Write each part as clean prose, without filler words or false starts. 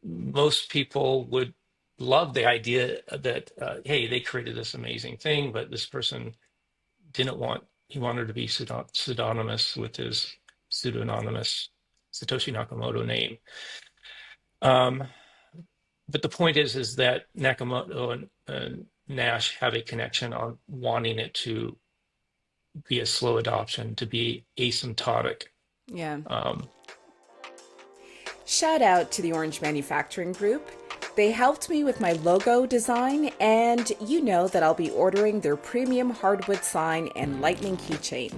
most people would love the idea that, hey, they created this amazing thing, but this person didn't want, he wanted to be pseudonymous with his pseudonymous Satoshi Nakamoto name. Um, but the point is that Nakamoto and Nash have a connection on wanting it to be a slow adoption, to be asymptotic. Yeah. Um, Shout out to the Orange Manufacturing Group. They helped me with my logo design, and you know that I'll be ordering their premium hardwood sign and lightning keychain.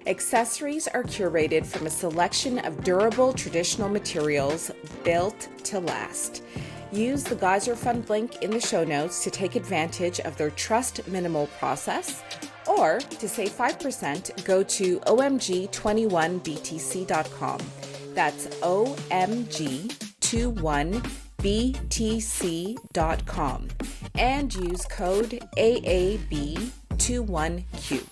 Accessories are curated from a selection of durable traditional materials built to last. Use the Geyser Fund link in the show notes to take advantage of their Trust Minimal process, or to save 5%, go to omg21btc.com. That's omg21btc.com and use code AAB21Q.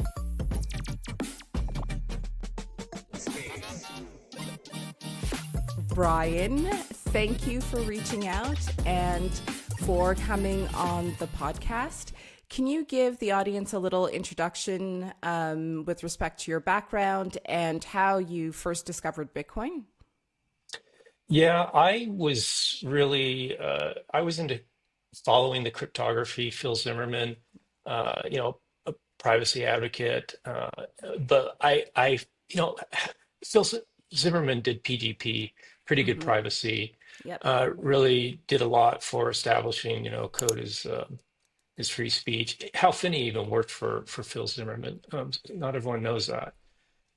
Bryan, thank you for reaching out and for coming on the podcast. Can you give the audience a little introduction with respect to your background and how you first discovered Bitcoin? yeah, I was into following the cryptography, Phil Zimmerman, a privacy advocate. But you know, Phil Zimmerman did PGP, pretty good Mm-hmm. privacy. Yep. Really did a lot for establishing, code is free speech. Hal Finney even worked for Phil Zimmerman. Not everyone knows that.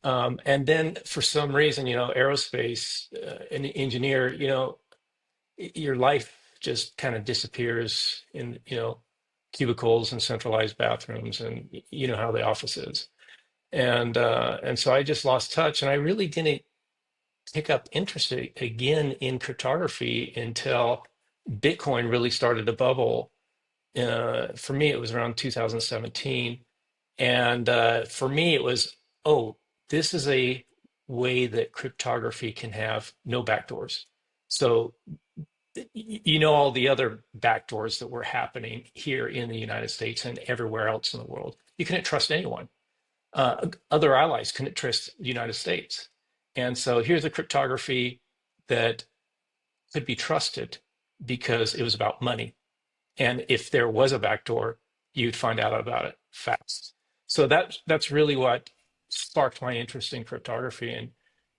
And then for some reason, aerospace, an engineer, your life just kind of disappears in, cubicles and centralized bathrooms, and you know how the office is. And so I just lost touch, and I really didn't pick up interest again in cryptography until Bitcoin really started to bubble. For me, it was around 2017. And for me, it was, oh, this is a way that cryptography can have no backdoors. So, all the other backdoors that were happening here in the United States and everywhere else in the world. You couldn't trust anyone. Other allies couldn't trust the United States. And so here's a cryptography that could be trusted because it was about money. And if there was a backdoor, you'd find out about it fast. So that's really what sparked my interest in cryptography, and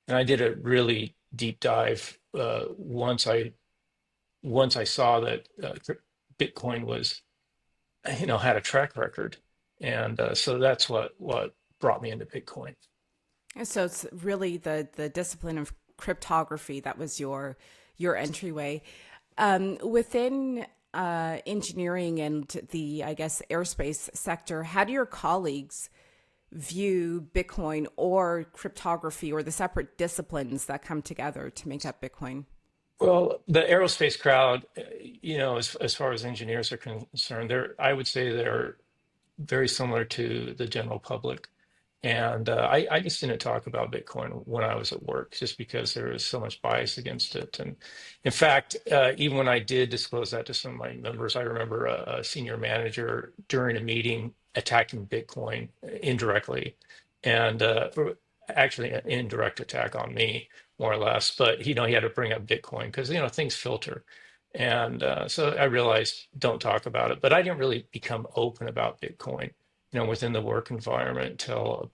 I did a really deep dive once I saw that Bitcoin was, had a track record, and so that's what brought me into Bitcoin. So it's really the discipline of cryptography that was your entryway. Within engineering and the, I guess, aerospace sector, how do your colleagues view Bitcoin or cryptography or the separate disciplines that come together to make up Bitcoin? Well, the aerospace crowd, as far as engineers are concerned, I would say they're very similar to the general public. And I just didn't talk about Bitcoin when I was at work, just because there was so much bias against it. And in fact, even when I did disclose that to some of my members, I remember a senior manager during a meeting attacking Bitcoin indirectly, and actually an indirect attack on me, more or less. But he had to bring up Bitcoin because things filter. And so I realized don't talk about it. But I didn't really become open about Bitcoin, within the work environment until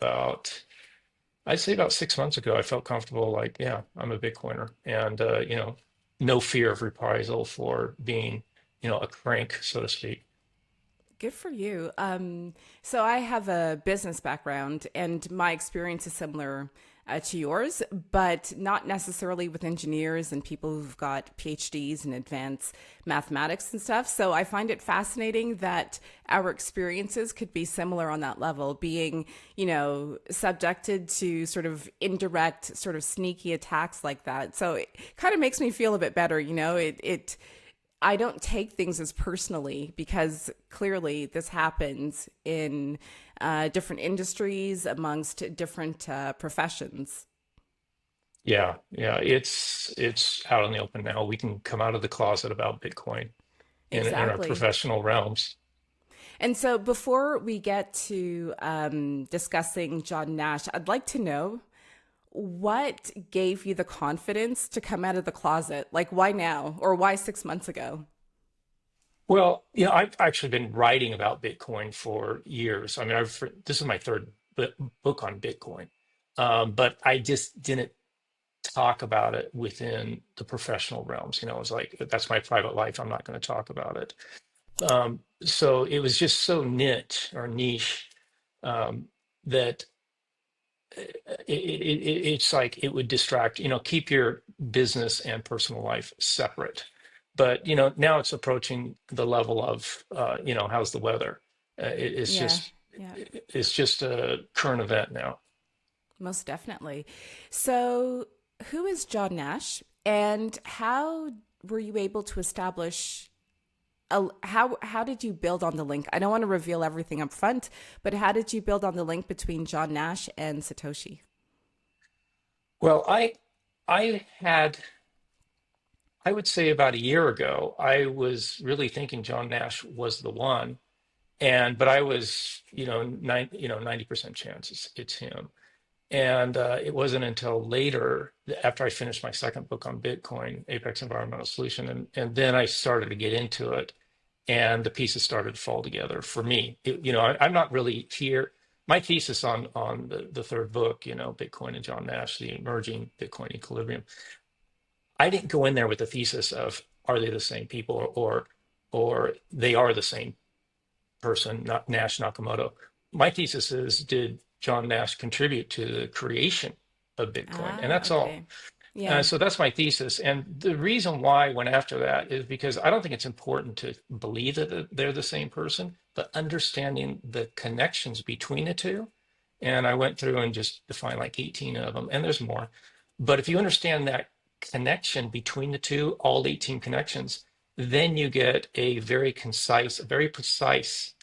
I'd say about 6 months ago. I felt comfortable, like, yeah, I'm a Bitcoiner, and no fear of reprisal for being, a crank, so to speak. Good for you. So I have a business background, and my experience is similar to yours, but not necessarily with engineers and people who've got PhDs in advanced mathematics and stuff. So I find it fascinating that our experiences could be similar on that level, being, subjected to sort of indirect, sort of sneaky attacks like that. So it kind of makes me feel a bit better. It I don't take things as personally because clearly this happens in different industries amongst different professions. Yeah, it's out in the open now. We can come out of the closet about Bitcoin in our Exactly. professional realms. And so before we get to discussing John Nash, I'd like to know what gave you the confidence to come out of the closet? Like, why now? Or why 6 months ago? Well, I've actually been writing about Bitcoin for years. I mean, this is my third book on Bitcoin, but I just didn't talk about it within the professional realms. It was like, that's my private life. I'm not going to talk about it. So it was just so niche um, that it's like it would distract, keep your business and personal life separate. But, now it's approaching the level of, how's the weather? Yeah, yeah, It's just a current event now. most definitely. So, who is John Nash, and how were you able to establish how did you build on the link? I don't want to reveal everything up front, but how did you build on the link between John Nash and Satoshi? Well, I would say about a year ago, I was really thinking John Nash was the one. But I was, 90% chance it's him. And it wasn't until later, after I finished my second book on Bitcoin, Apex Environmental Solution, and then I started to get into it, and the pieces started to fall together for me. I'm not really here. My thesis on the third book, Bitcoin and John Nash, the emerging Bitcoin equilibrium. I didn't go in there with the thesis of are they the same people or they are the same person, not Nash Nakamoto. My thesis is, did John Nash contribute to the creation of Bitcoin? And Ah, that's all. okay. Yeah. So that's my thesis. And the reason why I went after that is because I don't think it's important to believe that they're the same person, but understanding the connections between the two. And I went through and just defined like 18 of them, and there's more. But if you understand that connection between the two, all 18 connections, then you get a very concise, a very precise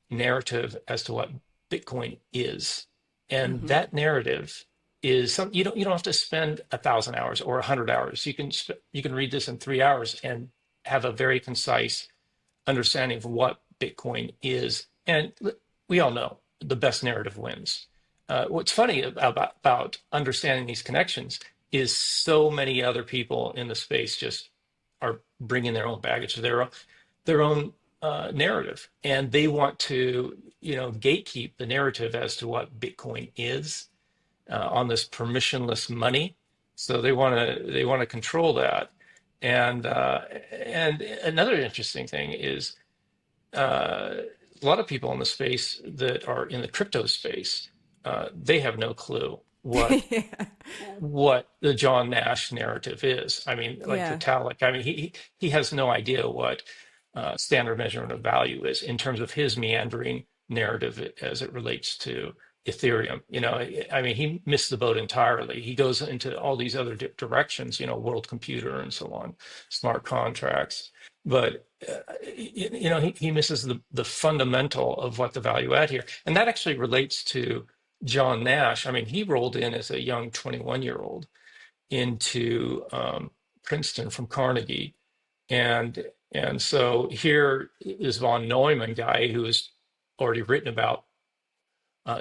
narrative as to what Bitcoin is. And Mm-hmm. that narrative is some you don't have to spend 1,000 hours or 100 hours. You can read this in 3 hours and have a very concise understanding of what Bitcoin is. And we all know the best narrative wins. What's funny about understanding these connections is so many other people in the space just are bringing their own baggage, their own narrative, and they want to gatekeep the narrative as to what Bitcoin is on this permissionless money. So they want to control that. And another interesting thing is a lot of people in the space that are in the crypto space, they have no clue what Yeah. what the John Nash narrative is. I mean, like Yeah. Vitalik, I mean, he has no idea what standard measurement of value is in terms of his meandering narrative as it relates to Ethereum. I mean, he missed the boat entirely. He goes into all these other directions, world computer and so on, smart contracts. But he misses the fundamental of what the value add here, and that actually relates to John Nash. I mean, he rolled in as a young 21-year-old into Princeton from Carnegie, and and so here is von Neumann guy who has already written about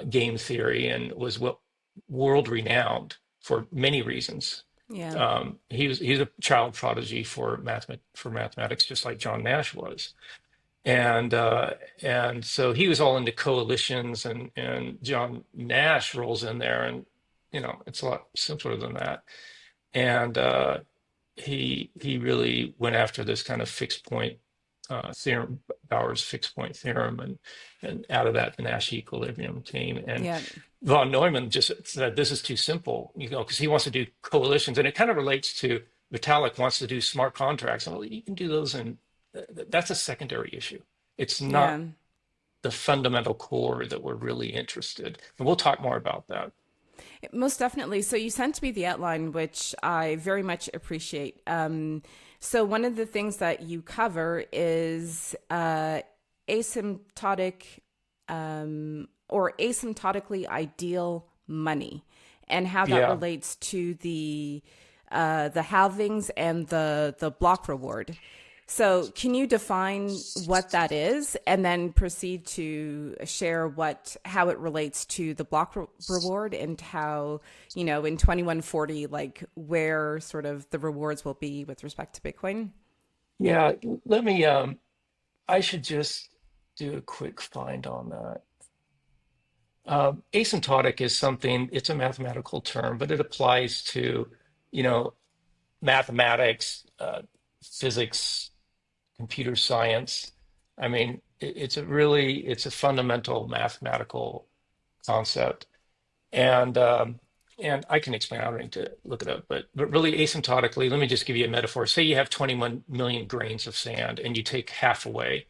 game theory and was world renowned for many reasons. Yeah. He's a child prodigy for mathematics, just like John Nash was. And so he was all into coalitions, and John Nash rolls in there, and it's a lot simpler than that. And he really went after this kind of fixed point theorem, Bauer's fixed point theorem, and out of that the Nash equilibrium came. And Yeah. von Neumann just said this is too simple, because he wants to do coalitions, and it kind of relates to Vitalik wants to do smart contracts. Well, you can do those, and that's a secondary issue. It's not Yeah. the fundamental core that we're really interested. And we'll talk more about that. Most definitely. So you sent me the outline, which I very much appreciate. So one of the things that you cover is asymptotic or asymptotically ideal money. and how that Yeah. relates to the halvings and the block reward. So, can you define what that is, and then proceed to share what how it relates to the reward, and how, in 2140, like where sort of the rewards will be with respect to Bitcoin? Yeah. Let me, I should just do a quick find on that. Asymptotic is something, it's a mathematical term, but it applies to, you know, mathematics, physics, computer science. I mean, it's a fundamental mathematical concept. And and I can explain. I don't need to look it up, but really asymptotically, let me just give you a metaphor. Say you have 21 million grains of sand, and you take half away.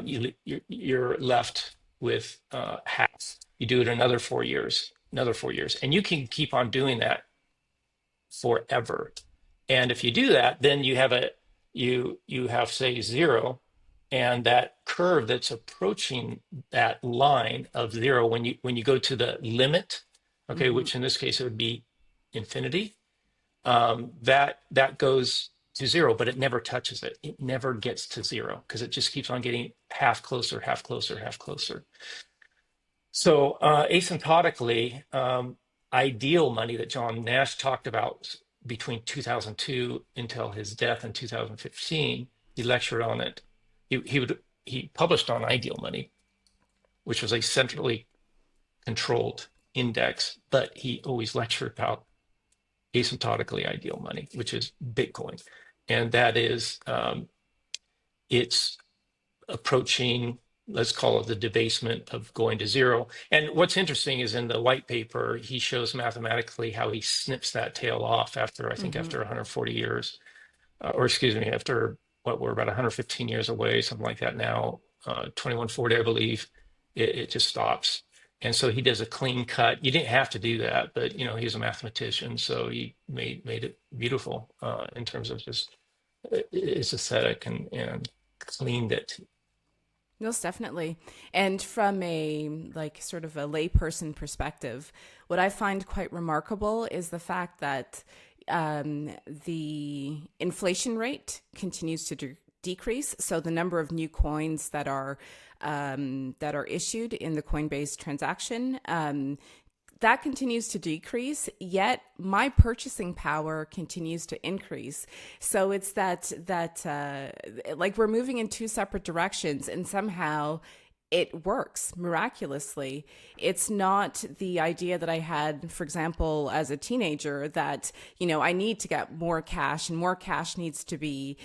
You're left with half. You do it another 4 years, and you can keep on doing that forever. And if you do that, then you have say zero, and that curve that's approaching that line of zero when you go to the limit, okay, Mm-hmm. which in this case it would be infinity, that goes to zero, but it never touches it. It never gets to zero because it just keeps on getting half closer, half closer, half closer. So asymptotically, ideal money that John Nash talked about between 2002 until his death in 2015, he lectured on it. He published on ideal money, which was a centrally controlled index, but he always lectured about asymptotically ideal money, which is Bitcoin, and that is it's approaching, let's call it the debasement of going to zero. And what's interesting is in the white paper, he shows mathematically how he snips that tail off after, I think, Mm-hmm. after 140 years, or excuse me, after what we're about 115 years away, something like that now, 2140, I believe, it just stops. And so he does a clean cut. You didn't have to do that, but he's a mathematician, so he made it beautiful in terms of just its aesthetic and cleaned it. Most definitely. And from a like sort of a layperson perspective, what I find quite remarkable is the fact that the inflation rate continues to decrease. So the number of new coins that are issued in the Coinbase transaction, that continues to decrease, yet my purchasing power continues to increase. So it's like we're moving in two separate directions, and somehow it works miraculously. It's not the idea that I had, for example, as a teenager, that I need to get more cash, and more cash needs to be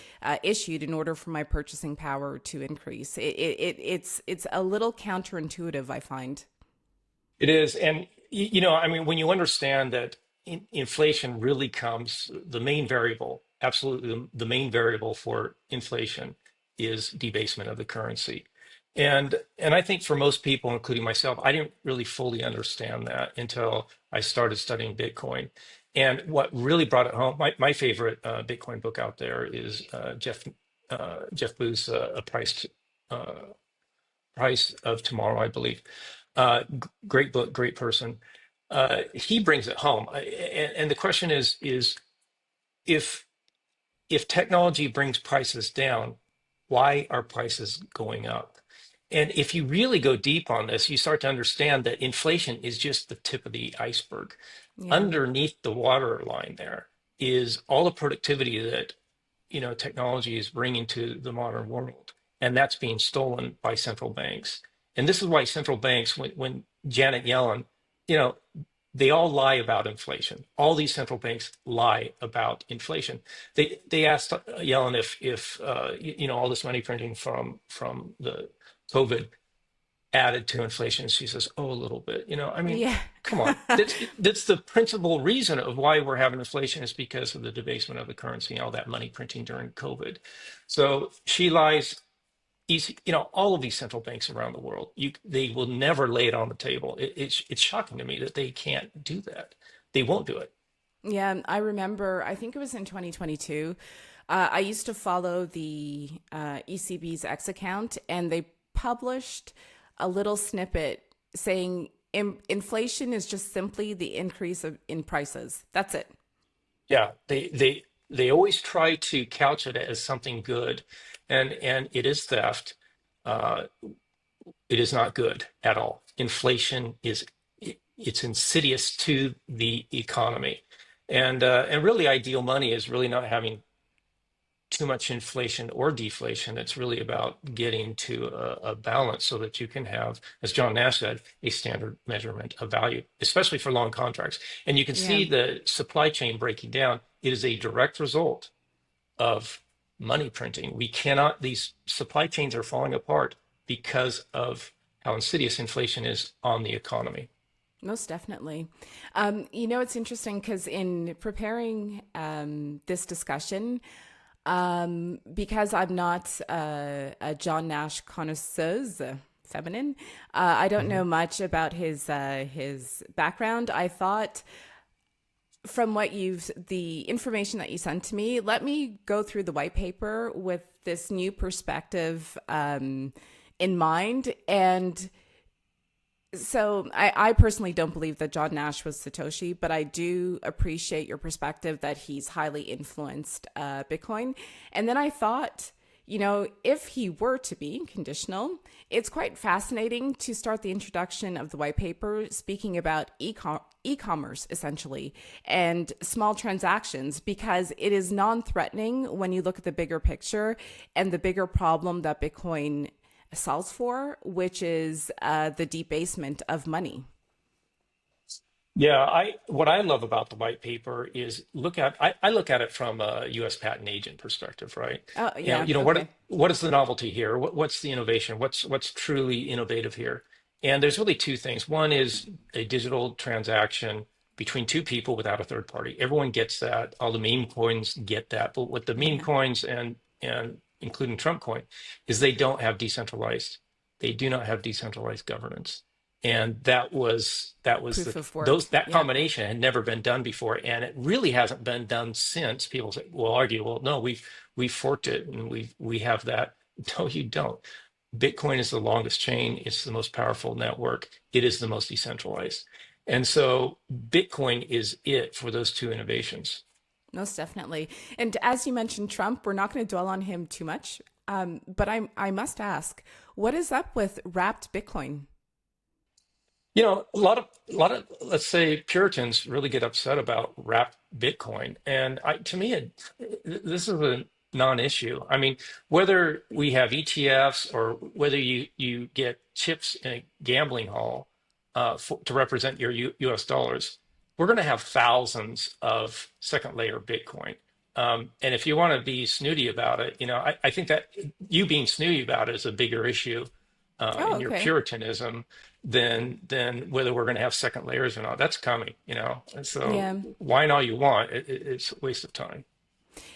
issued in order for my purchasing power to increase. It's a little counterintuitive, I find. It is. And, I mean, when you understand that inflation really comes, the main variable, absolutely the main variable for inflation is debasement of the currency. And I think for most people, including myself, I didn't really fully understand that until I started studying Bitcoin. And what really brought it home, my favorite Bitcoin book out there is Jeff Booth's uh, Price of Tomorrow, I believe. Great book, great person. He brings it home, and the question is if if technology brings prices down, why are prices going up? And if you really go deep on this, you start to understand that inflation is just the tip of the iceberg. Yeah. Underneath the waterline there is all the productivity that technology is bringing to the modern world, and that's being stolen by central banks. And this is why central banks, when Janet Yellen, you know, they all lie about inflation. All these central banks lie about inflation. They asked Yellen if all this money printing from the COVID added to inflation. She says, "Oh, a little bit." I mean, Yeah. come on. That's the principal reason of why we're having inflation is because of the debasement of the currency and all that money printing during COVID. So she lies. All of these central banks around the world, they will never lay it on the table. It's shocking to me that they can't do that. They won't do it. Yeah, I remember, I think it was in 2022. I used to follow the ECB's X account, and they published a little snippet saying Inflation is just simply the increase in prices. That's it. Yeah, they always try to couch it as something good, and it is theft. Uh, it is not good at all. Inflation is it's insidious to the economy, and really ideal money is really not having too much inflation or deflation. It's really about getting to a balance so that you can have, as John Nash said, a standard measurement of value, especially for long contracts. And you can Yeah. see the supply chain breaking down. It is a direct result of money printing. We cannot, these supply chains are falling apart because of how insidious inflation is on the economy. Most definitely. It's interesting because in preparing this discussion, because I'm not a John Nash connoisseur, feminine, I don't Mhm. know much about his background. I thought from the information that you sent to me, let me go through the white paper with this new perspective in mind. And so I personally don't believe that John Nash was Satoshi, but I do appreciate your perspective that he's highly influenced Bitcoin. And then I thought, if he were to be conditional, it's quite fascinating to start the introduction of the white paper speaking about e-commerce essentially and small transactions because it is non-threatening when you look at the bigger picture and the bigger problem that Bitcoin solves for, which is the debasement of money. Yeah, I what I love about the white paper is I look at it from a U.S. patent agent perspective, right? Oh, And yeah. what Okay. what is the novelty here? What's the innovation? What's truly innovative here? And there's really two things. One is a digital transaction between two people without a third party. Everyone gets that. All the meme coins get that. But what the meme Yeah. coins and including Trump coin is they don't have decentralized. They do not have decentralized governance. And that was Proof of those work. that Yeah. combination had never been done before, and it really hasn't been done since. People say, will argue, well, no, we've forked it and we have that. No, you don't. Bitcoin is the longest chain. It's the most powerful network. It is the most decentralized. And so Bitcoin is it for those two innovations. Most definitely. And as you mentioned, Trump, we're not going to dwell on him too much. But I must ask, what is up with wrapped Bitcoin? A lot of let's say Puritans really get upset about wrapped Bitcoin, and to me, this is a non-issue. I mean, whether we have ETFs or whether you get chips in a gambling hall to represent your U.S. dollars, we're going to have thousands of second layer Bitcoin. And if you want to be snooty about it, I think that you being snooty about it is a bigger issue Oh, in your okay. Puritanism than whether we're going to have second layers or not. That's coming. And so Yeah. whine all you want. It's a waste of time.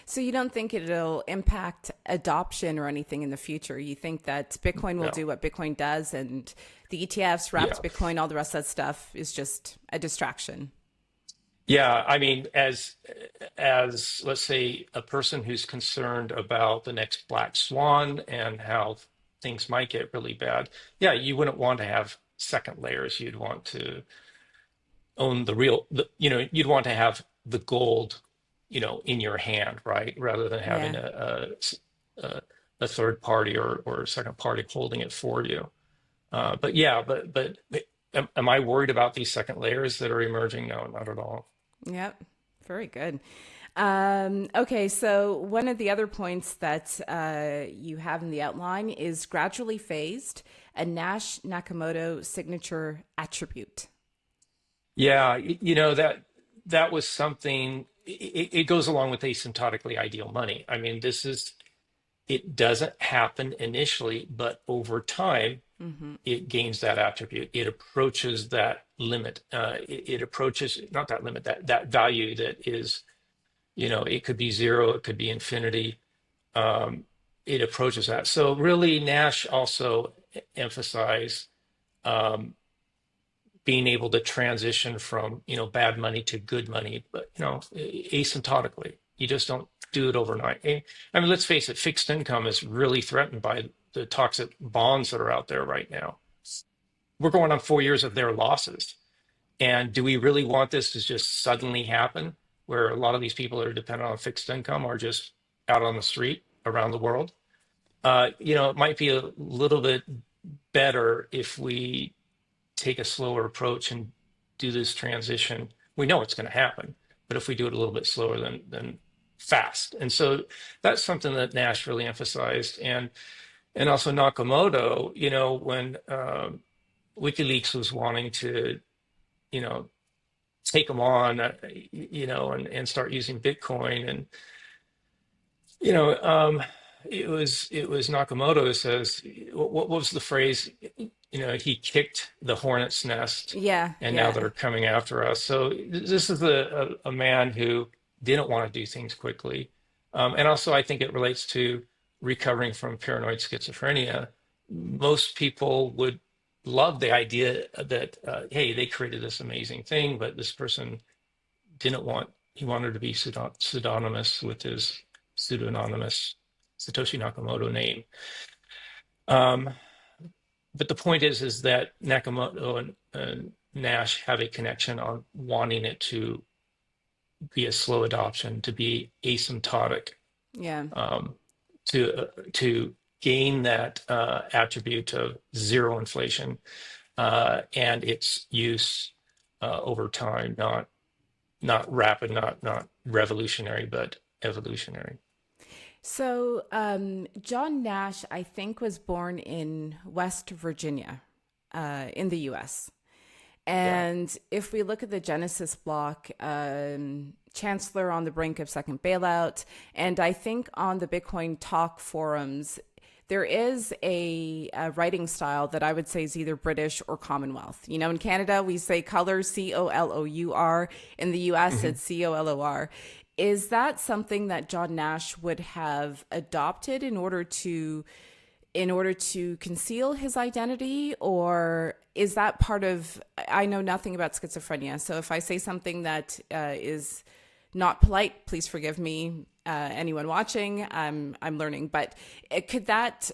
So you don't think it'll impact adoption or anything in the future? You think that Bitcoin will No. do what Bitcoin does and the ETFs, Yeah. wrapped Bitcoin, all the rest of that stuff is just a distraction? Yeah. I mean, as let's say a person who's concerned about the next black swan and how things might get really bad, yeah, you wouldn't want to have second layers. You'd want to own you'd want to have the gold, in your hand, right? Rather than having Yeah. a, a third party or a second party holding it for you. But yeah, but am I worried about these second layers that are emerging? No, not at all. Yep. Very good. Okay, so one of the other points that you have in the outline is gradually phased, a Nash Nakamoto signature attribute. Yeah, that was something. It goes along with asymptotically ideal money. I mean, it doesn't happen initially, but over time Hmm. it gains that attribute. It approaches that limit. It approaches not that limit, that value that is, it could be zero, it could be infinity. Um, it approaches that. So really, Nash also emphasized um, being able to transition from, bad money to good money, but asymptotically. You just don't do it overnight. I mean, let's face it, fixed income is really threatened by the toxic bonds that are out there right now. we're going on 4 years of their losses. And do we really want this to just suddenly happen, where a lot of these people that are dependent on fixed income are just out on the street around the world? It might be a little bit better if we take a slower approach and do this transition. We know it's going to happen, but if we do it a little bit slower than fast. And so that's something that Nash really emphasized, and also Nakamoto. When WikiLeaks was wanting to, you know, take them on, and start using Bitcoin, and you know, um, it was Nakamoto who says, what was the phrase? He kicked the hornet's nest, Yeah, and now yeah, they're coming after us. So this is a man who didn't want to do things quickly, and also I think it relates to recovering from paranoid schizophrenia. Most people would love the idea that hey, they created this amazing thing, but this person didn't want, he wanted to be pseudonymous with his pseudonymous Satoshi Nakamoto name. Um, but the point is that Nakamoto and Nash have a connection on wanting it to be a slow adoption, to be asymptotic, yeah. um, to gain that attribute of zero inflation and its use over time, not rapid, not revolutionary, but evolutionary. So, John Nash, I think, was born in West Virginia, in the US. Yeah. And if we look at the Genesis block, Chancellor on the brink of second bailout, and I think on the Bitcoin talk forums, there is a writing style that I would say is either British or Commonwealth. In Canada, we say color, COLOUR. In the US, Mhm. it's COLOR. Is that something that John Nash would have adopted in order to conceal his identity, or is that part of? I know nothing about schizophrenia, so if I say something that is not polite, please forgive me, anyone watching. I'm learning, but could that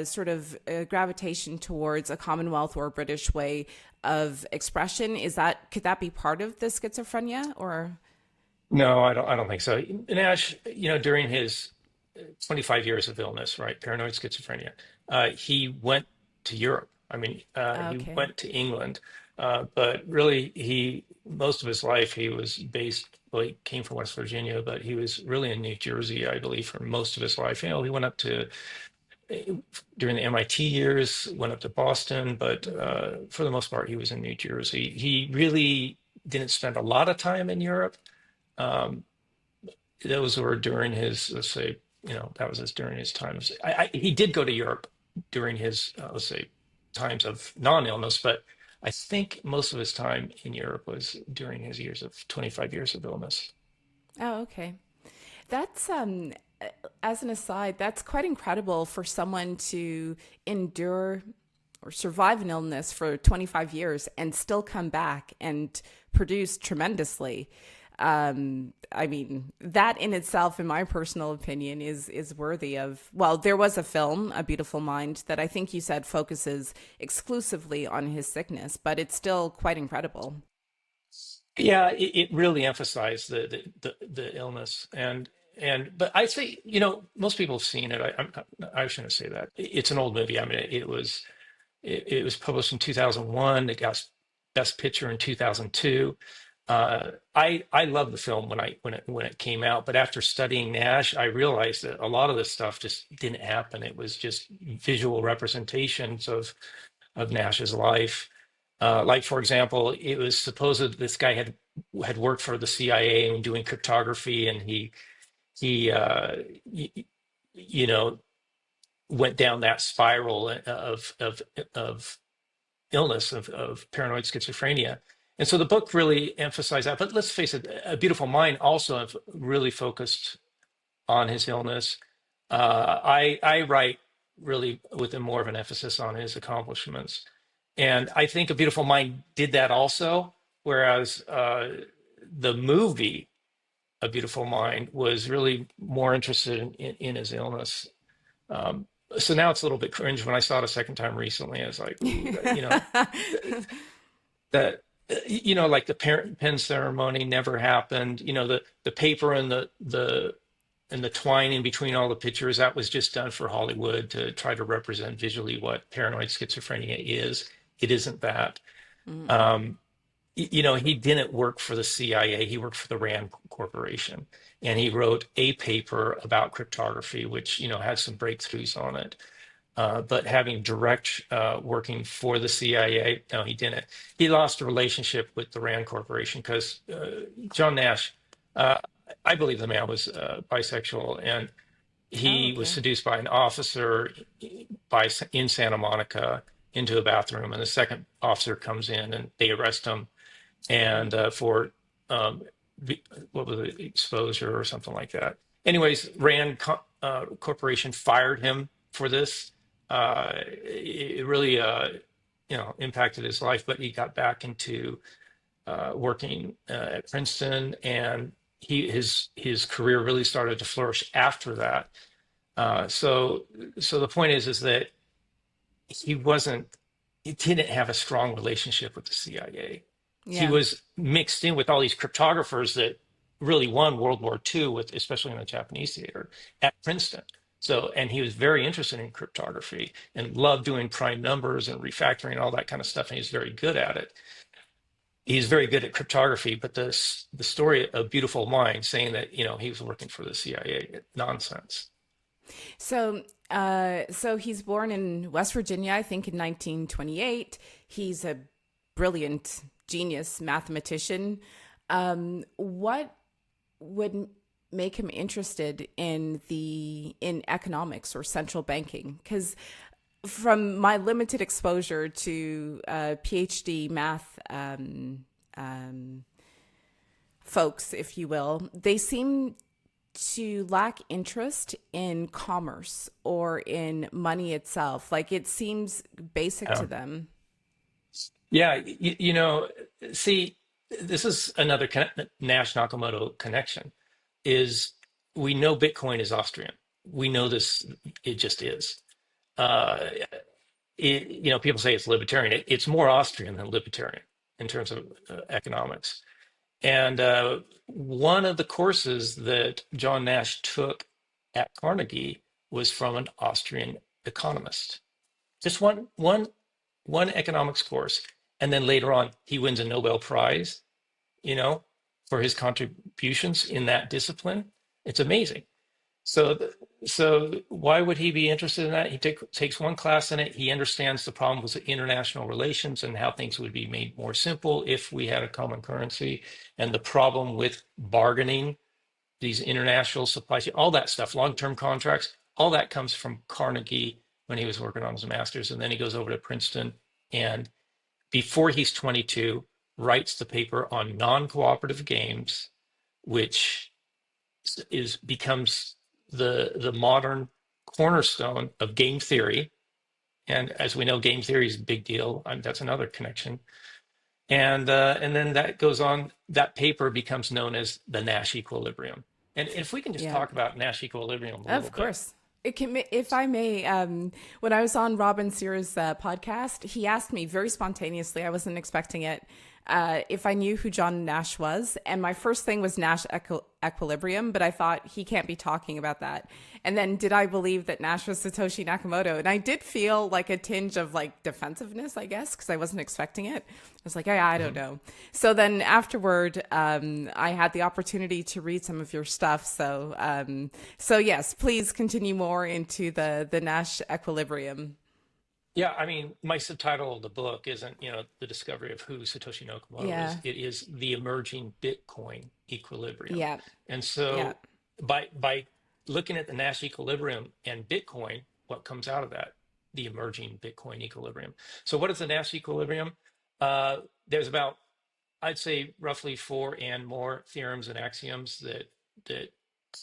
sort of gravitation towards a Commonwealth or a British way of expression, could that be part of the schizophrenia, or? No, I don't think so. Nash, during his 25 years of illness, right, paranoid schizophrenia, he went to Europe. I mean, he Okay. went to England, but really, most of his life he was based. Well, he came from West Virginia, but he was really in New Jersey, I believe, for most of his life. He went up to during the MIT years, went up to Boston, but for the most part, he was in New Jersey. He really didn't spend a lot of time in Europe. Um, those were during his, let's say, that was during his times. He did go to Europe during his, let's say, times of non-illness, but I think most of his time in Europe was during his years of 25 years of illness. Oh, okay. That's as an aside, that's quite incredible for someone to endure or survive an illness for 25 years and still come back and produce tremendously. I mean, that in itself, in my personal opinion, is worthy of. Well, there was a film, A Beautiful Mind, that I think you said focuses exclusively on his sickness, but it's still quite incredible. Yeah, it really emphasized the illness, but I say, most people have seen it. I shouldn't say that. It's an old movie. I mean, it was published in 2001. It got Best Picture in 2002. I love the film when it came out, but after studying Nash, I realized that a lot of this stuff just didn't happen. It was just visual representations of Nash's life. Like, for example, it was supposed that this guy had worked for the CIA and doing cryptography, and he y- you know went down that spiral of illness of paranoid schizophrenia. And so the book really emphasized that. But let's face it, A Beautiful Mind also have really focused on his illness. I write really with more of an emphasis on his accomplishments. And I think A Beautiful Mind did that also, whereas the movie A Beautiful Mind was really more interested in his illness. So now it's a little bit cringe. When I saw it a second time recently, I was like, ooh, that like the parent pen ceremony never happened. The paper and the twine in between all the pictures, that was just done for Hollywood to try to represent visually what paranoid schizophrenia is. It isn't that. Mm. Um, he didn't work for the CIA. He worked for the Rand Corporation, and he wrote a paper about cryptography, which had some breakthroughs on it. But having direct working for the CIA, no, he didn't. He lost a relationship with the Rand Corporation because John Nash, uh, I believe the man was bisexual, and Oh, he was okay. seduced by an officer in Santa Monica into a bathroom, and the second officer comes in and they arrest him and for um, what was it, exposure or something like that. Anyways, Rand Corporation fired him for this. It really, impacted his life, but he got back into working at Princeton, and his career really started to flourish after that. So the point is that he wasn't he didn't have a strong relationship with the CIA. He Yeah. was mixed in with all these cryptographers that really won World War II, with especially in the Japanese theater at Princeton. So, and he was very interested in cryptography and loved doing prime numbers and refactoring and all that kind of stuff. And he's very good at it. He's very good at cryptography, but the story of Beautiful Mind saying that he was working for the CIA, nonsense. So he's born in West Virginia, I think, in 1928. He's a brilliant genius mathematician. What would make him interested in economics or central banking? Because from my limited exposure to PhD math folks, if you will, they seem to lack interest in commerce or in money itself. Like it seems basic to Yeah. them. Yeah, see, this is another Nash Nakamoto connection. Is we know Bitcoin is Austrian. We know this. It just is. Uh, People say it's libertarian. It's more Austrian than libertarian in terms of economics. And one of the courses that John Nash took at Carnegie was from an Austrian economist. Just one economics course, and then later on he wins a Nobel Prize, you know, for his contributions in that discipline. It's amazing. So, so why would he be interested in that? He takes one class in it. He understands the problems with international relations and how things would be made more simple if we had a common currency, and the problem with bargaining these international supply chain, all that stuff, long-term contracts, all that comes from Carnegie when he was working on his master's. And then he goes over to Princeton, and before he's 22, writes the paper on non-cooperative games, which becomes the modern cornerstone of game theory. And as we know, game theory is a big deal. That's another connection. And then that goes on. That paper becomes known as the Nash Equilibrium. And if we can just Yeah. talk about Nash Equilibrium a little Of bit. course. It can, if I may, when I was on Robin Sears' podcast, he asked me very spontaneously, I wasn't expecting it, if I knew who John Nash was. And my first thing was Nash Equilibrium, but I thought he can't be talking about that. And then did I believe that Nash was Satoshi Nakamoto? And I did feel like a tinge of like defensiveness, I guess, because I wasn't expecting it. I was like, I don't Mhm. know. So then afterward, I had the opportunity to read some of your stuff. So yes, please continue more into the Nash Equilibrium. Yeah, I mean, my subtitle of the book isn't, the discovery of who Satoshi Nakamoto is. Yeah, It is the emerging Bitcoin equilibrium. yeah, And yeah, so by looking at the Nash equilibrium and Bitcoin, what comes out of that? The emerging Bitcoin equilibrium. So what is the Nash equilibrium? There's about, I'd say, roughly four and more theorems and axioms that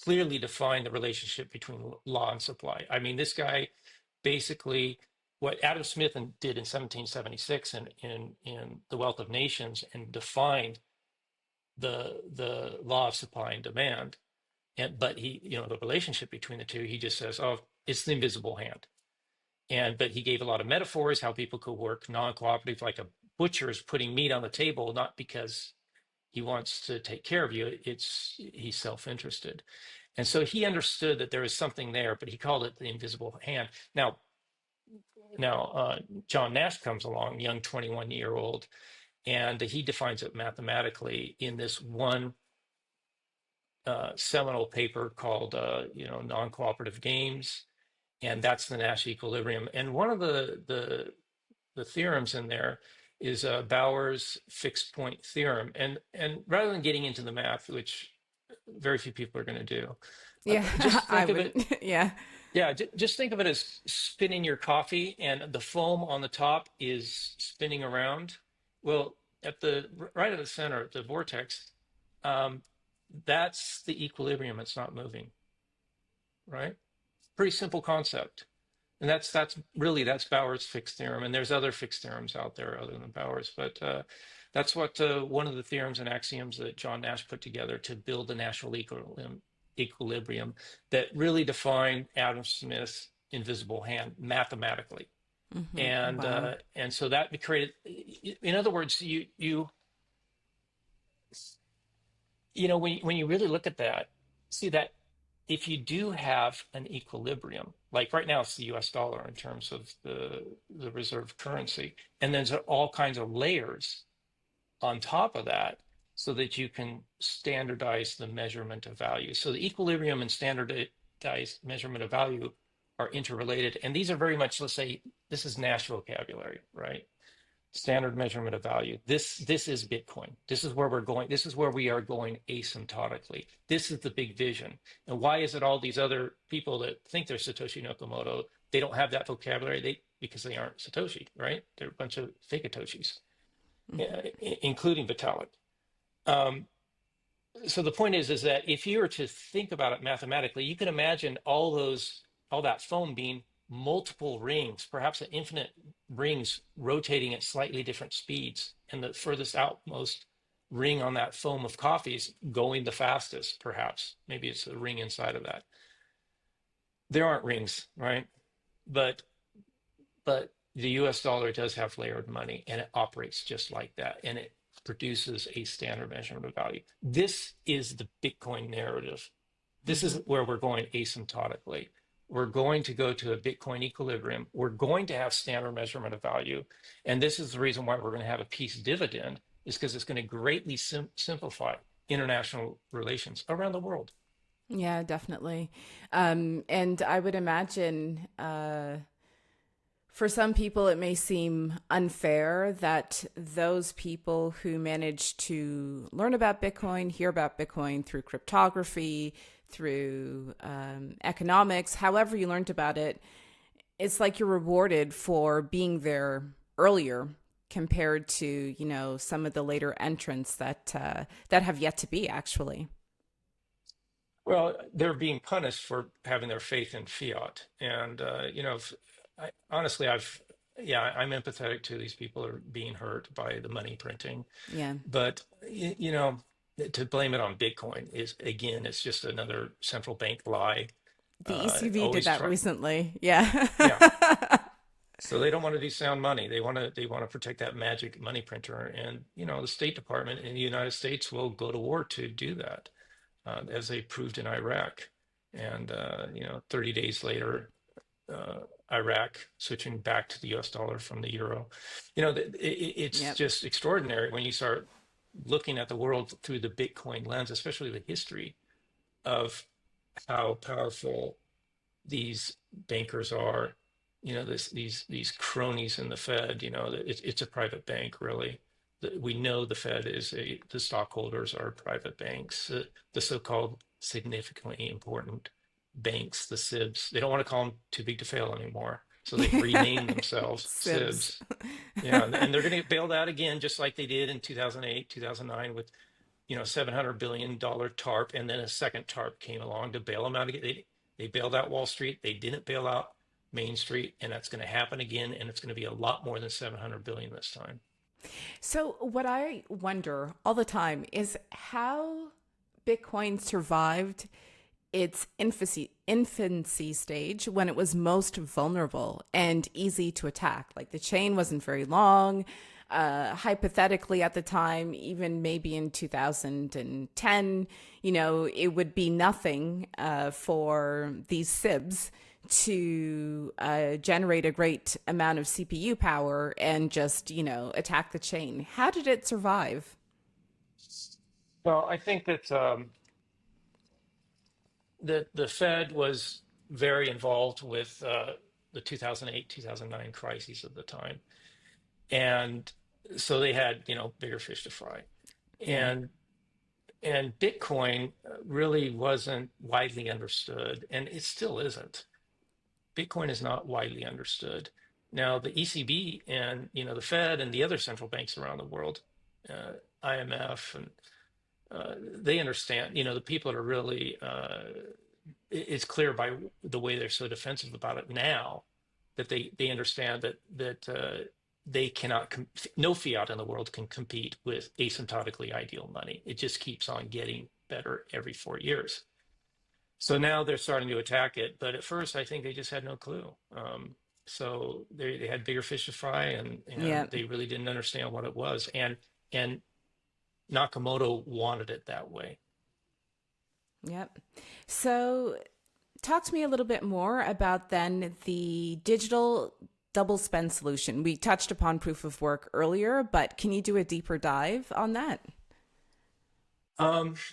clearly define the relationship between law and supply. I mean, this guy basically, what Adam Smith did in 1776 in The Wealth of Nations, and defined the law of supply and demand. But he, the relationship between the two, he just says, oh, it's the invisible hand. But he gave a lot of metaphors how people could work non-cooperative, like a butcher is putting meat on the table, not because he wants to take care of you. He's self-interested. And so he understood that there was something there, but he called it the invisible hand. Now, John Nash comes along, young 21-year-old, and he defines it mathematically in this one seminal paper called, non-cooperative games, and that's the Nash equilibrium. And one of the theorems in there is Bauer's fixed point theorem. And rather than getting into the math, which very few people are going to do, Yeah, just I think of it. wouldn't. Yeah. Yeah, just think of it as spinning your coffee, and the foam on the top is spinning around. Well, right at the center, at the vortex, um, that's the equilibrium. It's not moving, right? Pretty simple concept. And that's Bauer's fixed theorem, and there's other fixed theorems out there other than Bauer's, but that's what one of the theorems and axioms that John Nash put together to build the equilibrium that really defined Adam Smith's invisible hand mathematically, Wow. and so that created. In other words, when you really look at that, see that if you do have an equilibrium, like right now it's the US dollar in terms of the reserve currency, and there's all kinds of layers on top of that so that you can standardize the measurement of value. So the equilibrium and standardized measurement of value are interrelated. And these are very much, let's say, this is Nash vocabulary, right? Standard measurement of value. This is Bitcoin. This is where we're going. This is where we are going asymptotically. This is the big vision. And why is it all these other people that think they're Satoshi Nakamoto, they don't have that vocabulary? Because they aren't Satoshi, right? They're a bunch of fake Satoshis, including Vitalik. Um, so the point is that if you were to think about it mathematically, you can imagine all that foam being multiple rings, perhaps an infinite rings rotating at slightly different speeds, and the furthest outmost ring on that foam of coffee is going the fastest, perhaps. Maybe it's a ring inside of that. There aren't rings, right? But the US dollar does have layered money, and it operates just like that. And it produces a standard measurement of value. This is the Bitcoin narrative. This is where we're going asymptotically. We're going to go to a Bitcoin equilibrium. We're going to have standard measurement of value. And this is the reason why we're going to have a peace dividend, is because it's going to greatly simplify international relations around the world. Yeah, definitely. And I would imagine for some people, it may seem unfair that those people who manage to learn about Bitcoin, hear about Bitcoin through cryptography, through economics, however you learned about it, it's like you're rewarded for being there earlier compared to some of the later entrants that have yet to be actually. Well, they're being punished for having their faith in fiat. And, honestly, I'm empathetic to these people who are being hurt by the money printing. Yeah, But, to blame it on Bitcoin is, again, it's just another central bank lie. the ECB did Always that try. recently. Yeah. Yeah. So they don't want to do sound money. They want to protect that magic money printer. And, the State Department in the United States will go to war to do that, as they proved in Iraq. And 30 days later, Iraq switching back to the U.S. dollar from the euro. It's Yep. just extraordinary when you start looking at the world through the Bitcoin lens, especially the history of how powerful these bankers are. These cronies in the Fed. It's a private bank, really. We know the Fed the stockholders are private banks, the so-called significantly important banks, the SIBs. They don't want to call them too big to fail anymore, so they've renamed themselves Sibs. SIBs. Yeah, and they're going to get bailed out again, just like they did in 2008, 2009 with $700 billion TARP, and then a second TARP came along to bail them out again. They bailed out Wall Street. They didn't bail out Main Street, and that's going to happen again, and it's going to be a lot more than 700 billion this time. So, what I wonder all the time is how Bitcoin survived its infancy stage when it was most vulnerable and easy to attack. Like the chain wasn't very long. Hypothetically, at the time, even maybe in 2010, it would be nothing for these SIBs to generate a great amount of CPU power and just, attack the chain. How did it survive? Well, I think that the Fed was very involved with the 2008, 2009 crises of the time, and so they had bigger fish to fry, Yeah. and Bitcoin really wasn't widely understood, and it still isn't. Bitcoin is not widely understood. Now, the ECB and the Fed and the other central banks around the world, IMF, and they understand. The people that are really it's clear by the way they're so defensive about it now that they understand that they cannot no fiat in the world can compete with asymptotically ideal money. It just keeps on getting better every 4 years. So now they're starting to attack it, but at first I think they just had no clue. So they had bigger fish to fry, and Yeah. they really didn't understand what it was, and Nakamoto wanted it that way. Yep. So talk to me a little bit more about then the digital double spend solution. We touched upon proof of work earlier, but can you do a deeper dive on that?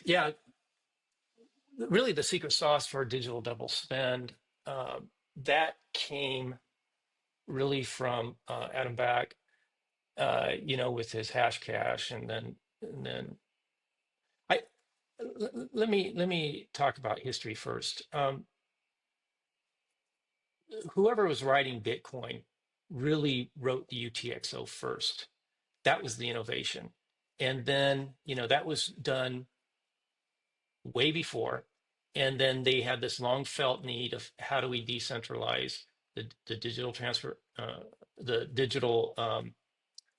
Yeah, really the secret sauce for digital double spend that came really from Adam Back, with his hash cash, and then I let me talk about history first. Whoever was writing Bitcoin really wrote the UTXO first. That was the innovation, and then that was done way before. And then they had this long felt need of how do we decentralize the digital transfer, the digital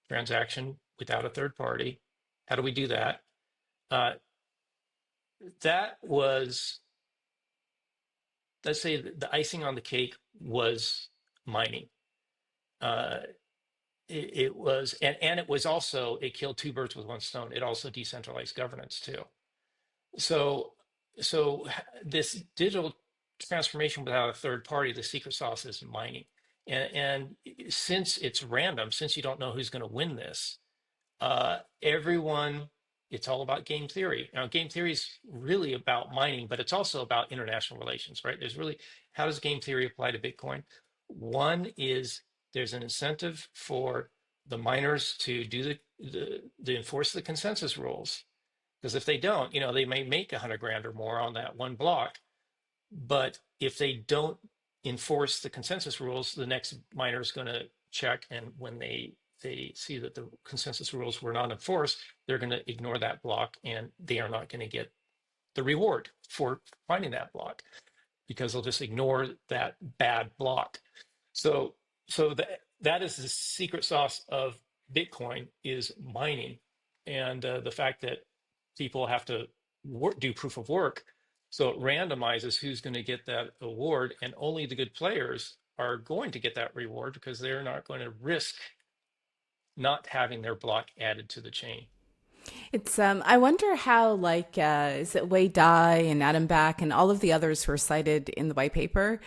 transaction without a third party. How do we do that? Uh, that was, let's say, the icing on the cake was mining. Uh, it was, and it was also, it killed two birds with one stone. It also decentralized governance too. So, so this digital transformation without a third party, the secret sauce is mining. And since it's random, since you don't know who's going to win this, everyone, it's all about game theory. Now, game theory is really about mining, but it's also about international relations, right? There's really, how does game theory apply to Bitcoin? One is there's an incentive for the miners to do the enforce the consensus rules, because if they don't, they may make 100 grand or more on that one block. But if they don't enforce the consensus rules, the next miner is going to check, and when they see that the consensus rules were not enforced, they're going to ignore that block, and they are not going to get the reward for finding that block because they'll just ignore that bad block. So that is the secret sauce of Bitcoin is mining, and the fact that people have to do proof of work, so it randomizes who's going to get that award, and only the good players are going to get that reward because they're not going to risk not having their block added to the chain. It's I wonder how like is it Wei Dai and Adam Back and all of the others who are cited in the white paper,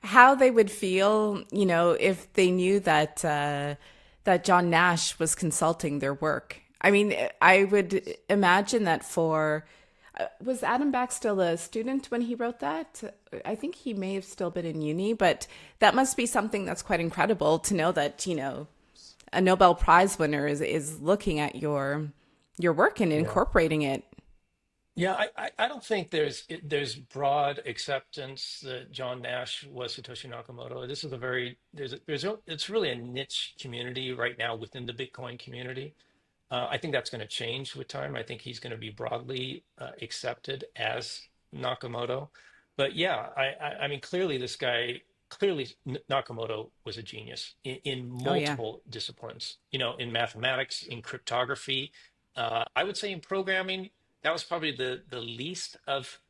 how they would feel, if they knew that that John Nash was consulting their work. I mean, I would imagine that for was Adam Back still a student when he wrote that? I think he may have still been in uni, but that must be something that's quite incredible to know that, a Nobel Prize winner is looking at your work and Yeah. incorporating it. Yeah, I don't think there's broad acceptance that John Nash was Satoshi Nakamoto. This is a very it's really a niche community right now within the Bitcoin community. I think that's going to change with time. I think he's going to be broadly accepted as Nakamoto. But yeah, I mean, clearly this guy, clearly Nakamoto was a genius in Oh yeah. multiple disciplines, in mathematics, in cryptography. I would say in programming, that was probably the least of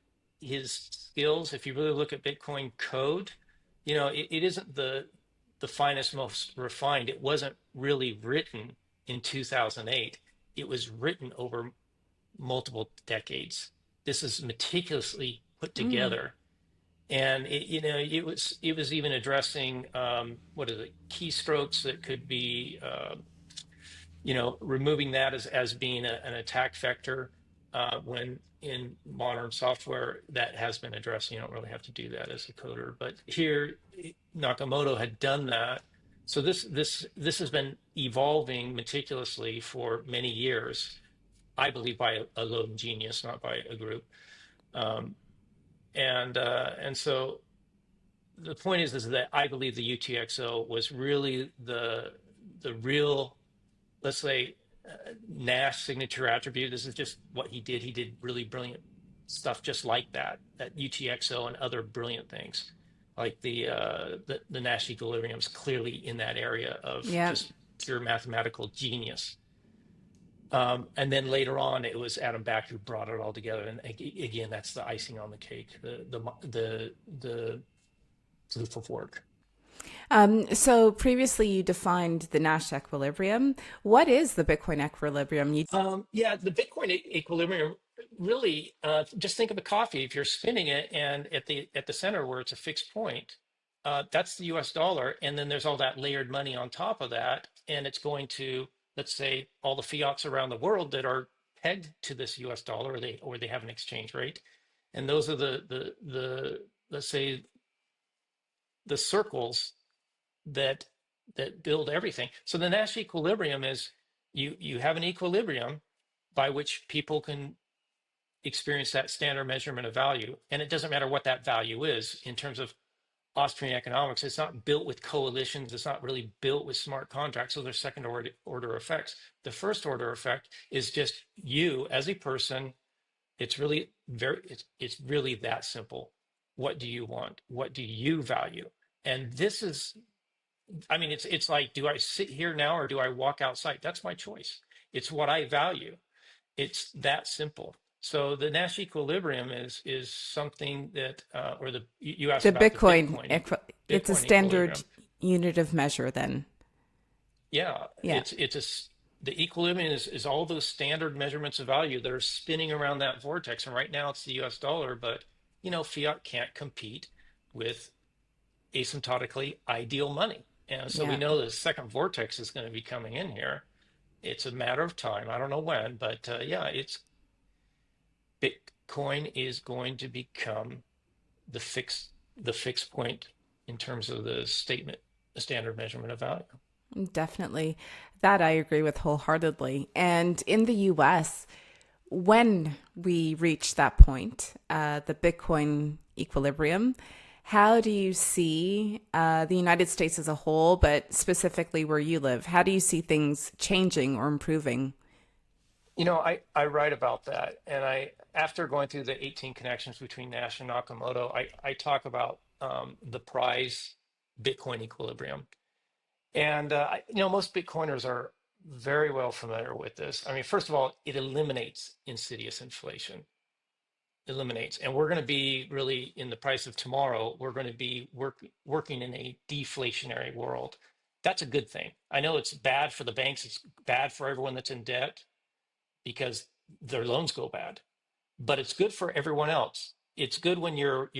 his skills, if you really look at Bitcoin code, it isn't the finest, most refined. It wasn't really written in 2008. It was written over multiple decades. This is meticulously put Mm. together, and it was even addressing what is it, keystrokes that could be removing that as being an attack vector, when in modern software that has been addressed. You don't really have to do that as a coder, but here Nakamoto had done that. So this has been evolving meticulously for many years, I believe, by a lone genius, not by a group. Um, and so the point is that I believe the UTXO was really the real, let's say, Nash signature attribute. This is just what he did. He did really brilliant stuff just like that UTXO and other brilliant things, like the Nash equilibrium is clearly in that area of Yeah. just pure mathematical genius. And then later on, it was Adam Back who brought it all together. And again, that's the icing on the cake, the proof of work. So previously you defined the Nash equilibrium. What is the Bitcoin equilibrium? Yeah, the Bitcoin equilibrium really, just think of a coffee. If you're spinning it, and at the center where it's a fixed point, that's the U.S. dollar, and then there's all that layered money on top of that, and it's going to, let's say, all the fiats around the world that are pegged to this U.S. dollar, or they have an exchange rate, and those are the let's say the circles that build everything. So the Nash equilibrium is, you have an equilibrium by which people can experience that standard measurement of value. And it doesn't matter what that value is in terms of Austrian economics. It's not built with coalitions. It's not really built with smart contracts. So there's second order effects. The first order effect is just you as a person. It's really it's really that simple. What do you want? What do you value? And this is, I mean, it's like, do I sit here now or do I walk outside? That's my choice. It's what I value. It's that simple. So the Nash equilibrium is something that, or you asked The about the Bitcoin, it's a Bitcoin standard equilibrium. unit of measure then. Yeah, Yeah. the equilibrium is all those standard measurements of value that are spinning around that vortex. And right now it's the U.S. dollar, but fiat can't compete with asymptotically ideal money. And so we Yeah. know the second vortex is going to be coming in here. It's a matter of time. I don't know when, but yeah, it's Bitcoin is going to become the fixed point in terms of the standard measurement of value. Definitely. That I agree with wholeheartedly. And in the US, when we reach that point, the Bitcoin equilibrium, how do you see the United States as a whole, but specifically where you live? How do you see things changing or improving? I write about that, and after going through the 18 connections between Nash and Nakamoto, I talk about the prize Bitcoin equilibrium. And most Bitcoiners are very well familiar with this. I mean, first of all, it eliminates insidious inflation. Eliminates, and we're going to be really in the price of tomorrow. We're going to be working in a deflationary world. That's a good thing. I know it's bad for the banks. It's bad for everyone that's in debt because their loans go bad, but it's good for everyone else. It's good when your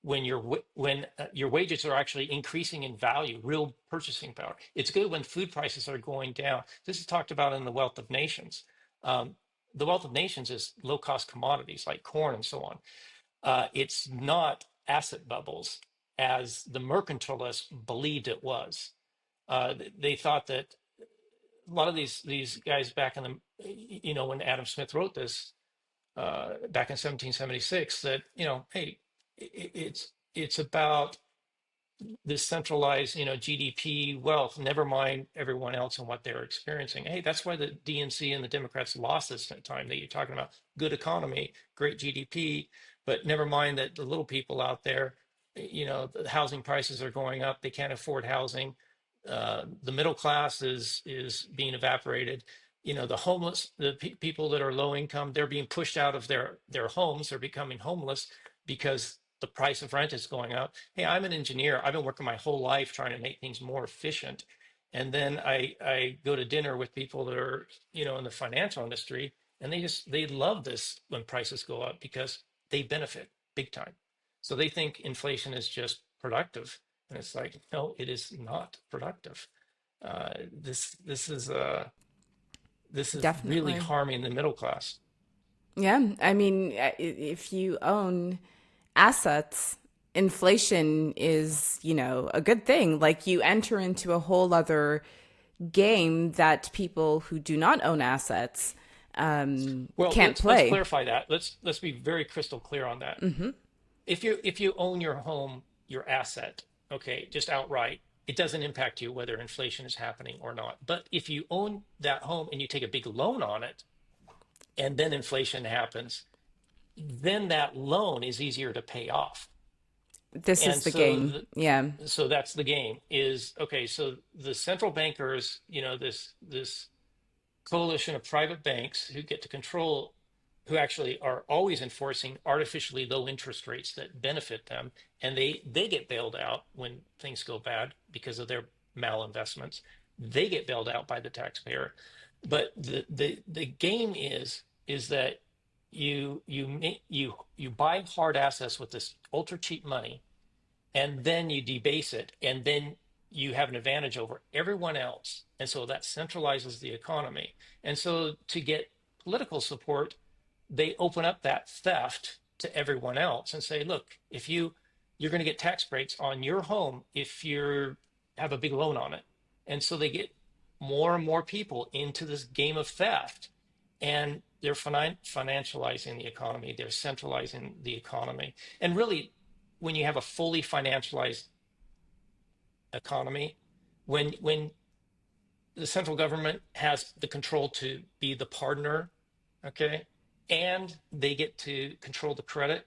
wages are actually increasing in value, real purchasing power. It's good when food prices are going down. This is talked about in the Wealth of Nations. Um, the Wealth of Nations is low cost commodities like corn and so on. It's not asset bubbles as the mercantilists believed it was. They thought that a lot of these guys back in when Adam Smith wrote this, back in 1776, that hey, it's about this centralized GDP wealth, never mind everyone else and what they're experiencing. Hey, that's why the DNC and the Democrats lost this time, that you're talking about good economy, great GDP, but never mind that the little people out there, the housing prices are going up, they can't afford housing. The middle class is being evaporated. the homeless, the people that are low income, they're being pushed out of their homes. They're becoming homeless because the price of rent is going up. Hey, I'm an engineer. I've been working my whole life trying to make things more efficient. And then I go to dinner with people that are, in the financial industry, and they love this when prices go up because they benefit big time. So they think inflation is just productive. And it's like, no, it is not productive. This is really Definitely. harming the middle class. Yeah. I mean, if you own assets, inflation is, a good thing. Like you enter into a whole other game that people who do not own assets Well, can't let's play. clarify that. Let's be very crystal clear on that. If you own your home, your asset, okay, just outright, it doesn't impact you whether inflation is happening or not. But if you own that home and you take a big loan on it, and then inflation happens, then that loan is easier to pay off. This is And the game. Yeah. so that's the game is okay. So the central bankers, this coalition of private banks who get to control, who actually are always enforcing artificially low interest rates that benefit them, and they get bailed out when things go bad because of their malinvestments. They get bailed out by the taxpayer. But the game is that you buy hard assets with this ultra cheap money, and then you debase it, and then you have an advantage over everyone else. And so that centralizes the economy. And so to get political support, they open up that theft to everyone else and say, look, if you're going to get tax breaks on your home if you have a big loan on it. And so they get more and more people into this game of theft, and they're financializing the economy. They're centralizing the economy. And really, when you have a fully financialized economy, when the central government has the control to be the partner, okay, and they get to control the credit,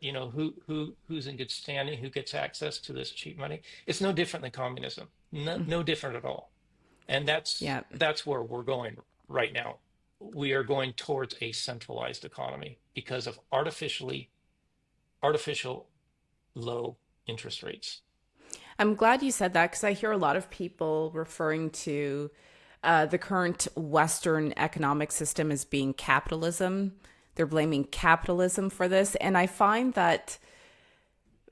who's in good standing, who gets access to this cheap money. It's no different than communism. No different at all. And that's Yeah. that's where we're going right now. We are going towards a centralized economy because of artificial low interest rates. I'm glad you said that because I hear a lot of people referring to the current Western economic system as being capitalism. They're blaming capitalism for this. And I find that,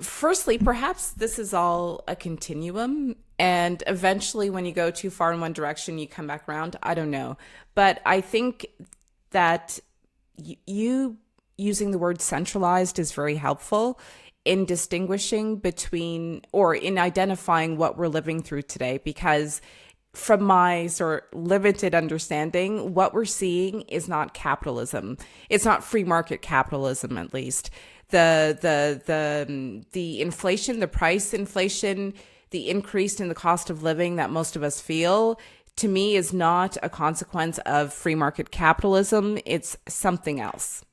firstly, perhaps this is all a continuum. And eventually, when you go too far in one direction, you come back around. I don't know. But I think that you using the word centralized is very helpful in distinguishing between or in identifying what we're living through today because from my sort of limited understanding, what we're seeing is not capitalism. It's not free market capitalism, at least. The inflation, the price inflation, the increase in the cost of living that most of us feel, to me, is not a consequence of free market capitalism. It's something else.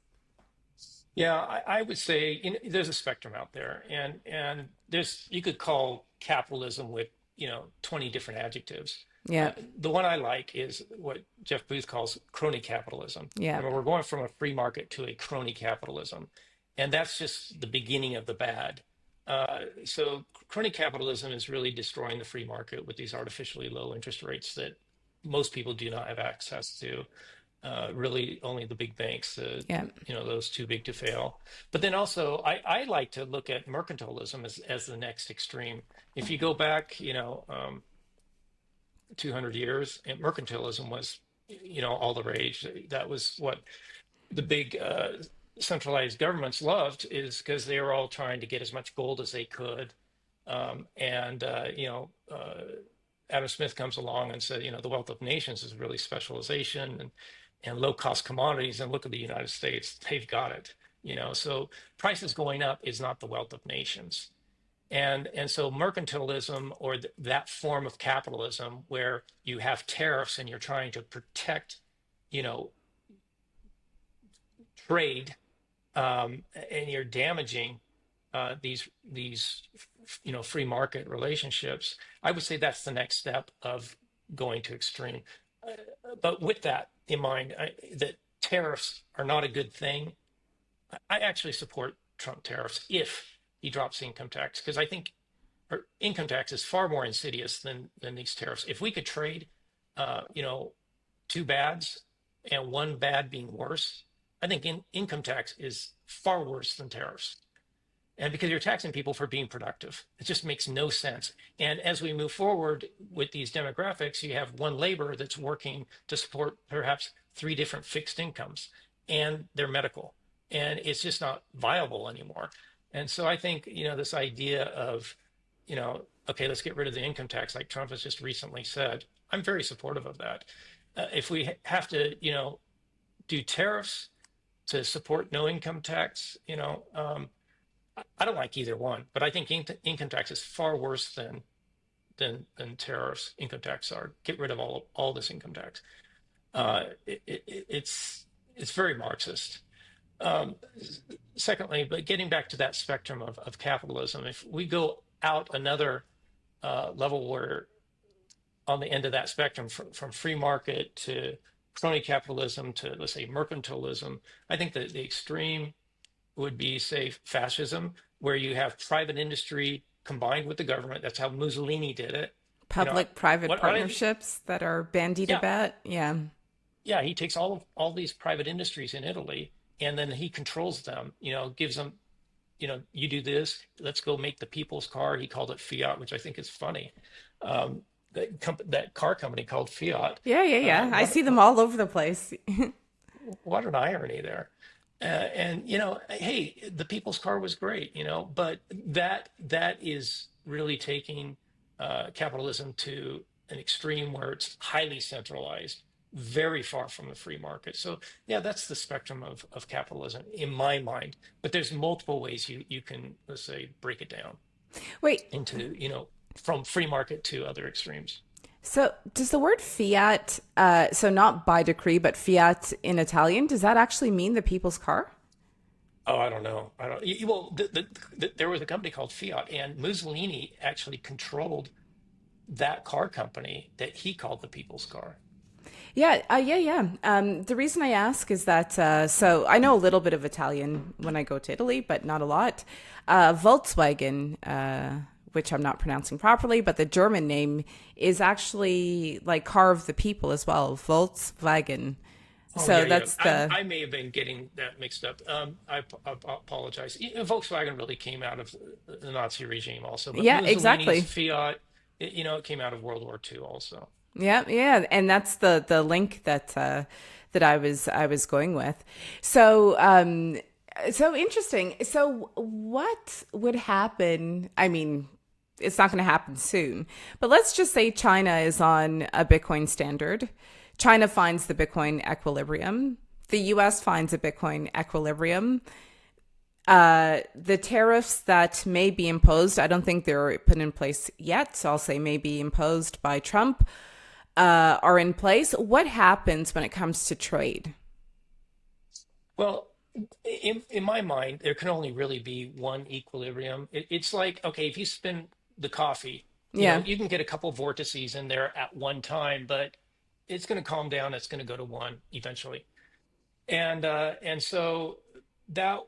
Yeah, I would say there's a spectrum out there, and there's you could call capitalism with 20 different adjectives. Yeah, The one I like is what Jeff Booth calls crony capitalism. yeah, And we're going from a free market to a crony capitalism, and that's just the beginning of the bad. So crony capitalism is really destroying the free market with these artificially low interest rates that most people do not have access to. Really, only the big banks, yeah. those too big to fail. But then also, I like to look at mercantilism as the next extreme. If you go back, 200 years, and mercantilism was, all the rage. That was what the big centralized governments loved, is because they were all trying to get as much gold as they could. Adam Smith comes along and said, the wealth of nations is really specialization and low cost commodities. And look at the United States, they've got it. So prices going up is not the wealth of nations. And so mercantilism, or that form of capitalism where you have tariffs and you're trying to protect, you know, trade, and you're damaging these free market relationships. I would say that's the next step of going to extreme. But with that, in mind that tariffs are not a good thing. I actually support Trump tariffs if he drops the income tax, because I think or income tax is far more insidious than these tariffs. If we could trade, you know, two bads and one bad being worse, I think income tax is far worse than tariffs. And because you're taxing people for being productive, it just makes no sense. And as we move forward with these demographics, you have one labor that's working to support perhaps three different fixed incomes and their medical. And it's just not viable anymore. And so I think, this idea of, okay, let's get rid of the income tax, like Trump has just recently said, I'm very supportive of that. If we have to, do tariffs to support no income tax, I don't like either one, but I think income tax is far worse than tariffs. Income tax are get rid of all this income tax. It's very Marxist. Um, Secondly, but getting back to that spectrum of capitalism, if we go out another level where on the end of that spectrum, from free market to crony capitalism to, let's say, mercantilism, I think that the extreme would be, say, fascism, where you have private industry combined with the government. That's how Mussolini did it. You know, Public-private what I partnerships that are bandied yeah, about. Yeah. yeah, he takes all these private industries in Italy, and then he controls them. Gives them, you do this. Let's go make the people's car. He called it Fiat, which I think is funny. Um, that car company called Fiat. Yeah, yeah, Uh, yeah. I what see them all over the place. what an irony there. And hey, the people's car was great, but that is really taking capitalism to an extreme where it's highly centralized, very far from the free market. So yeah, that's the spectrum of capitalism in my mind. But there's multiple ways you can, let's say, break it down Wait, into, from free market to other extremes. so does the word fiat, so not by decree, but fiat in Italian, does that actually mean the people's car? Oh, I don't know. I don't. Well, there was a company called Fiat, and Mussolini actually controlled that car company that he called the people's car. Yeah, yeah, yeah. The reason I ask is that so I know a little bit of Italian when I go to Italy, but not a lot. Volkswagen, which I'm not pronouncing properly, but the German name is actually like car of the people as well, Volkswagen. Oh So yeah, yeah. that's I, the I may have been getting that mixed up. I apologize. Volkswagen really came out of the Nazi regime also, but yeah, Mussolini's exactly. Fiat, it came out of World War II also. Yeah, yeah, and that's the link that that I was going with. So so interesting. So what would happen? I mean, it's not going to happen soon, but let's just say China is on a Bitcoin standard. China finds the Bitcoin equilibrium. The US finds a Bitcoin equilibrium. The tariffs that may be imposed, I don't think they're put in place yet. So I'll say may be imposed by Trump, are in place. What happens when it comes to trade? Well, in my mind, there can only really be one equilibrium. It's like, okay, if you spin the coffee, Yeah. you can get a couple vortices in there at one time, but it's going to calm down. It's going to go to one eventually. And so that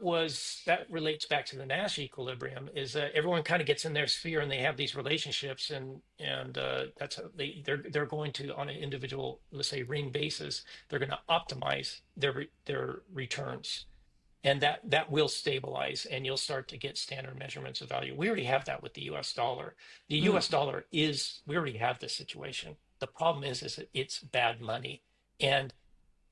relates back to the Nash equilibrium, is that everyone kind of gets in their sphere and they have these relationships, and that's how they're going to, on an individual, let's say, ring basis, they're going to optimize their returns, and that will stabilize, and you'll start to get standard measurements of value. We already have that with the US dollar. The Mm, US dollar is, we already have this situation. The problem is that it's bad money, and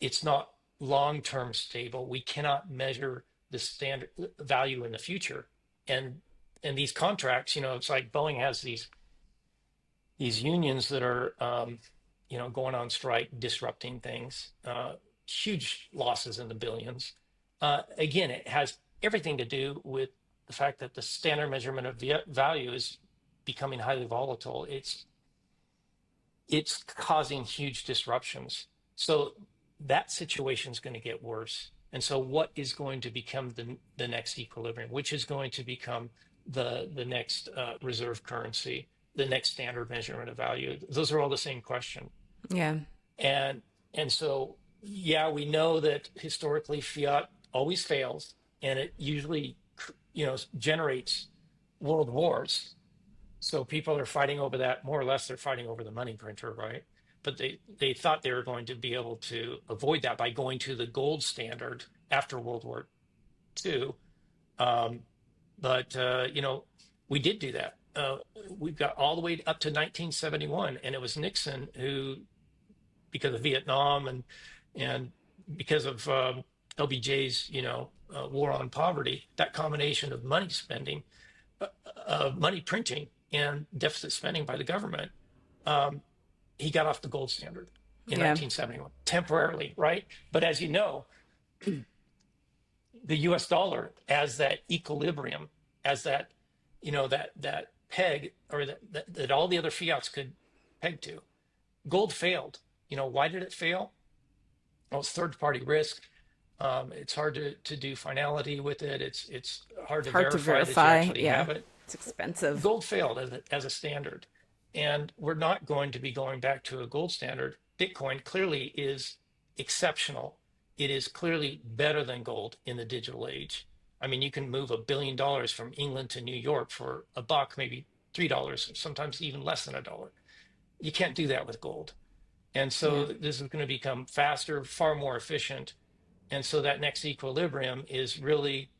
it's not long-term stable. We cannot measure the standard value in the future. And these contracts, it's like Boeing has these unions that are going on strike, disrupting things, huge losses in the billions. Again, it has everything to do with the fact that the standard measurement of value is becoming highly volatile. It's causing huge disruptions. So that situation is going to get worse. And so what is going to become the next equilibrium, which is going to become the next reserve currency, the next standard measurement of value? Those are all the same question. yeah. And so yeah, we know that historically fiat always fails, and it usually, generates world wars. So people are fighting over that. More or less, they're fighting over the money printer, right? But they thought they were going to be able to avoid that by going to the gold standard after World War II. Um, but we did do that. We've got all the way up to 1971, and it was Nixon who, because of Vietnam and because of LBJ's, war on poverty, that combination of money spending, money printing, and deficit spending by the government, um, he got off the gold standard in Yeah. 1971 temporarily, right? But as you know, the U.S. dollar as that equilibrium, as that, that peg, or that all the other fiats could peg to. Gold failed. Why did it fail? Well, it's third party risk. It's hard to do finality with it. It's hard It's to hard to verify that you verify. actually Yeah. have it. It's expensive. Gold failed as a standard, and we're not going to be going back to a gold standard. Bitcoin clearly is exceptional. It is clearly better than gold in the digital age. I mean, you can move $1 billion from England to New York for a buck, maybe $3, sometimes even less than a dollar. You can't do that with gold. And so Yeah. this is going to become faster, far more efficient. And so that next equilibrium is really,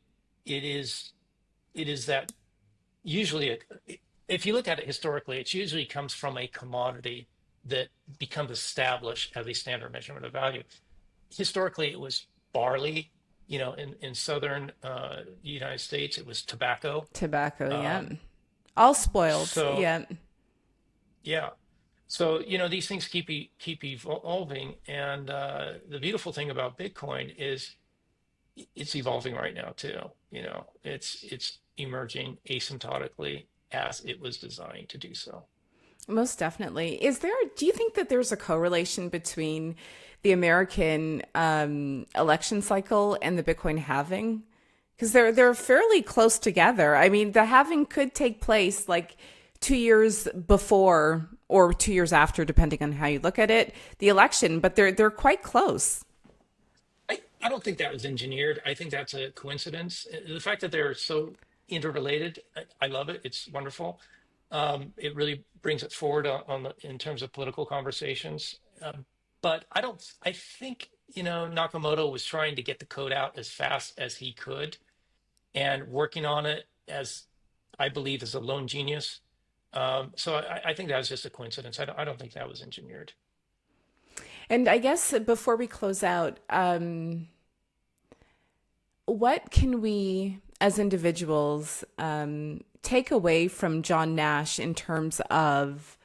it is, it is that usually, if you look at it historically, it usually comes from a commodity that becomes established as a standard measurement of value. Historically, it was barley. In southern United States, it was tobacco. Tobacco. Yeah. Um, All spoiled. so Yeah. yeah, so these things keep evolving, and the beautiful thing about Bitcoin is it's evolving right now too. It's emerging asymptotically as it was designed to do so. Most definitely. Do you think that there's a correlation between the American election cycle and the Bitcoin halving? Because they're fairly close together. I mean, the halving could take place like 2 years before or 2 years after, depending on how you look at it, the election, but they're quite close. I don't think that was engineered. I think that's a coincidence. The fact that they're so interrelated, I love it. It's wonderful. It really brings it forward in terms of political conversations. But I don't. I think Nakamoto was trying to get the code out as fast as he could, and working on it as I believe as a lone genius. So I think that was just a coincidence. I don't think that was engineered. And I guess before we close out, what can we as individuals take away from John Nash in terms of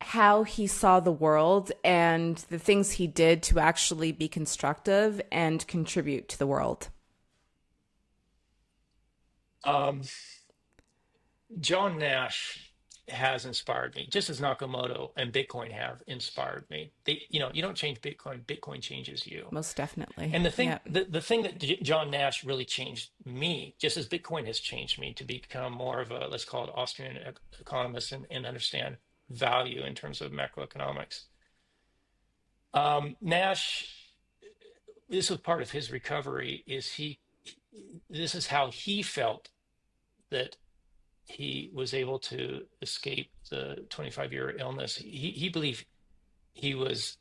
how he saw the world and the things he did to actually be constructive and contribute to the world? Um, John Nash has inspired me, just as Nakamoto and Bitcoin have inspired me. You don't change Bitcoin; Bitcoin changes you. Most definitely. And Yeah. the thing that John Nash really changed me, just as Bitcoin has changed me to become more of a, let's call it Austrian economist, and understand value in terms of macroeconomics. Nash, this was part of his recovery. This is how he felt that he was able to escape the 25-year illness. He believed he was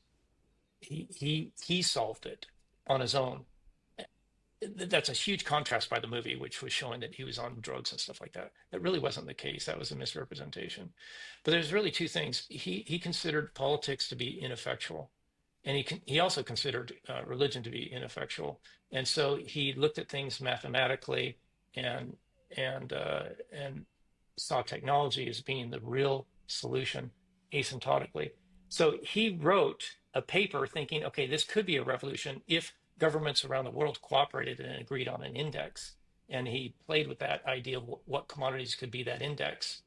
he solved it on his own. That's a huge contrast by the movie, which was showing that he was on drugs and stuff like that. That really wasn't the case. That was a misrepresentation. But there's really two things. He considered politics to be ineffectual, and he also considered religion to be ineffectual. And so he looked at things mathematically, and and saw technology as being the real solution asymptotically. So he wrote a paper thinking, okay, this could be a revolution if governments around the world cooperated and agreed on an index. And he played with that idea of what commodities could be that index.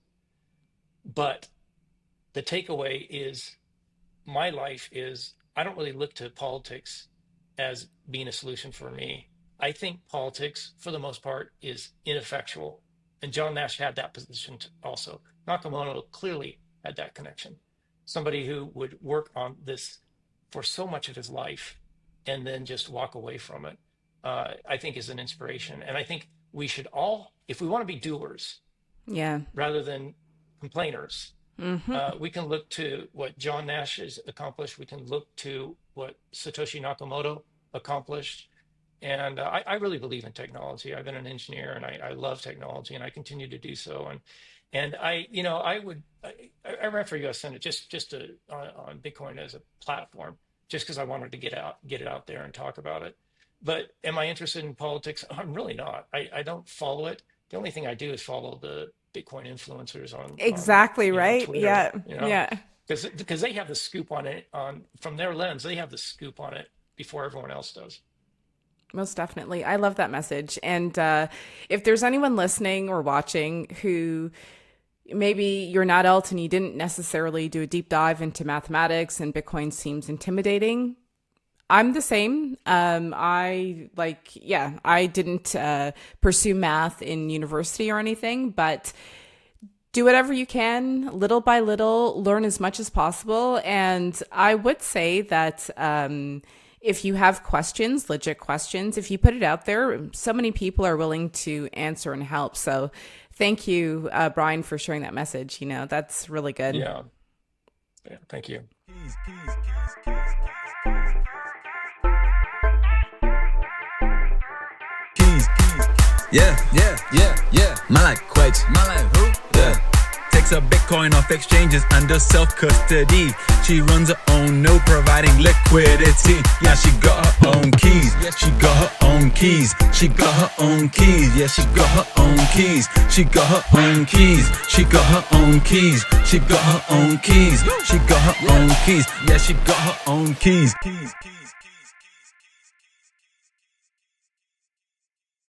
But the takeaway is my life is I don't really look to politics as being a solution for me. I think politics, for the most part, is ineffectual. And John Nash had that position also. Nakamoto clearly had that connection. Somebody who would work on this for so much of his life and then just walk away from it, I think is an inspiration. And I think we should all, if we want to be doers Yeah. rather than complainers, Mm-hmm. we can look to what John Nash has accomplished. We can look to what Satoshi Nakamoto accomplished. And I really believe in technology. I've been an engineer, and I love technology, and I continue to do so. And I, you know, I ran for U.S. Senate on Bitcoin as a platform, just because I wanted to get it out there and talk about it. But am I interested in politics? I'm really not. I don't follow it. The only thing I do is follow the Bitcoin influencers on Exactly, right? Twitter. Yeah. Yeah. Because they have the scoop on it from their lens. They have the scoop on it before everyone else does. Most definitely. I love that message. And if there's anyone listening or watching who maybe you're not alt and you didn't necessarily do a deep dive into mathematics and Bitcoin seems intimidating, I'm the same. I didn't pursue math in university or anything, but do whatever you can, little by little, learn as much as possible. And I would say that if you have questions, legit questions, if you put it out there, so many people are willing to answer and help. So thank you, Bryan, for sharing that message. You know, that's really good. Yeah. Thank you. Yeah. Malak quite. Malak who? Yeah. Takes her Bitcoin off exchanges under self-custody. She runs her own node, providing liquidity. Yeah, she got her own keys. She got her own keys. She got her own keys. Yeah, she got her own keys. She got her own keys. She got her own keys. She got her own keys. She got her own keys. Yeah, she got her own keys.